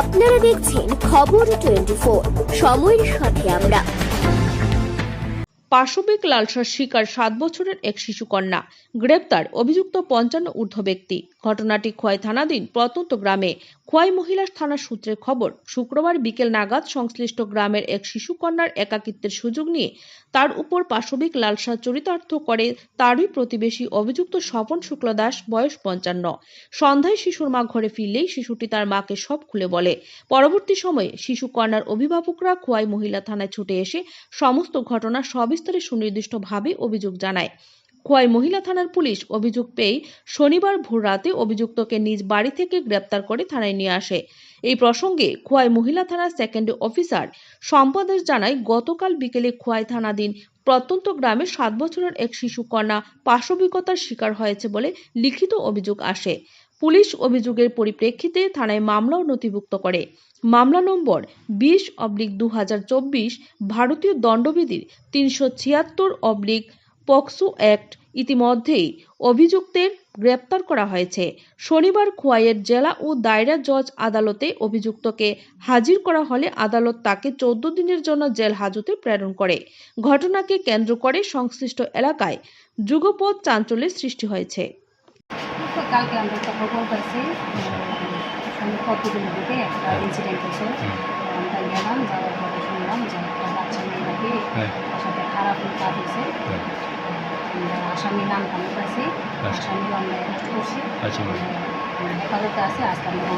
আপনারা দেখছেন খবর 24, সময়ের সাথে আমরা। পাশবিক লালসার শিকার 7 বছরের এক শিশুকন্যা গ্রেপ্তার, অভিযুক্ত 55 ঊর্ধ্ব ব্যক্তি। ঘটনাটি খোয়াই থানাধীন প্রত্যন্ত গ্রামে। খোয়াই মহিলা থানার সূত্রের খবর, শুক্রবার বিকেল নাগাদ সংশ্লিষ্ট গ্রামের এক শিশুকন্যার একাকিত্বের সুযোগ নিয়ে তার উপর পাশবিক লালসা চরিতার্থ করে তারই প্রতিবেশী অভিযুক্ত স্বপন শুক্ল দাস, বয়স 55। সন্ধ্যায় শিশুর মা ঘরে ফিরলেই শিশুটি তার মাকে সব খুলে বলে। পরবর্তী সময়ে শিশুকন্যার অভিভাবকরা খোয়াই মহিলা থানায় ছুটে এসে সমস্ত ঘটনা সবিস্তারে সুনির্দিষ্টভাবে অভিযোগ জানায়। খোয়াই মহিলা থানার পুলিশ অভিযোগ পেয়ে শনিবার ভোররাতে অভিযুক্তকে নিজ বাড়ি থেকে গ্রেপ্তার করে থানায় নিয়ে আসে। এই প্রসঙ্গে খোয়াই মহিলা থানার সেকেন্ড অফিসার সম্পাদেশ জানায়, গতকাল বিকেলে খোয়াই থানাধীন প্রত্যন্ত গ্রামে 7 বছরের এক শিশু কন্যা পাশবিকতার শিকার হয়েছে বলে লিখিত অভিযোগ আসে। পুলিশ অভিযোগের পরিপ্রেক্ষিতে থানায় মামলাও নথিভুক্ত করে। মামলা নম্বর 20/2024 ভারতীয় দণ্ডবিধির 376 পক্সো অ্যাক্ট। ইতিমধ্যেই অভিযুক্তের গ্রেপ্তার করা হয়েছে। শনিবার খোয়াইয়ের জেলা ও দায়রা জজ আদালতে অভিযুক্তকে হাজির করা হলে আদালত তাকে 14 দিনের জন্য জেল হাজতে প্রেরণ করে। ঘটনাকে কেন্দ্র করে সংশ্লিষ্ট এলাকায় যুগপৎ চাঞ্চল্যের সৃষ্টি হয়েছে। কালকে আমরা একটা খবর পাইছি, প্রতিদিন দিকে একটা ইনসিডেন্ট হয়েছে। আমরা গেলাম, যাওয়ার পরে শুনলাম যে একটা বাচ্চা মেয়ে নাকি তার সাথে খারাপ কাজ হয়েছে। আমরা আসামির নাম কামে পাইছি, আসামির আমরা অ্যারেস্ট করছি, হেফাজতে আছে। আজকে আমরা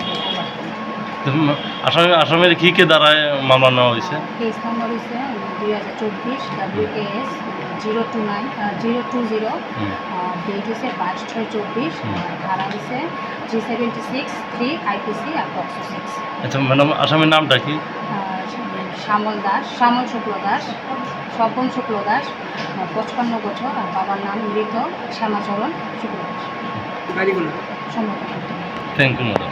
আসামের কি কে দ্বারায় মামলা নেওয়া হয়েছে? কেস নম্বর হয়েছে 2024 WAS 020, ডেট হয়েছে 22/6/24, ধারা হয়েছে 376(3) IPC আর পক্সো 6। আচ্ছা ম্যাডাম, আসামের নামটা কি? শ্যামল শুক্ল দাস, স্বপন শুক্ল দাস, 55 বছর। আর বাবার নাম মৃত Shyamacharan Shukla Das. Thank you madam.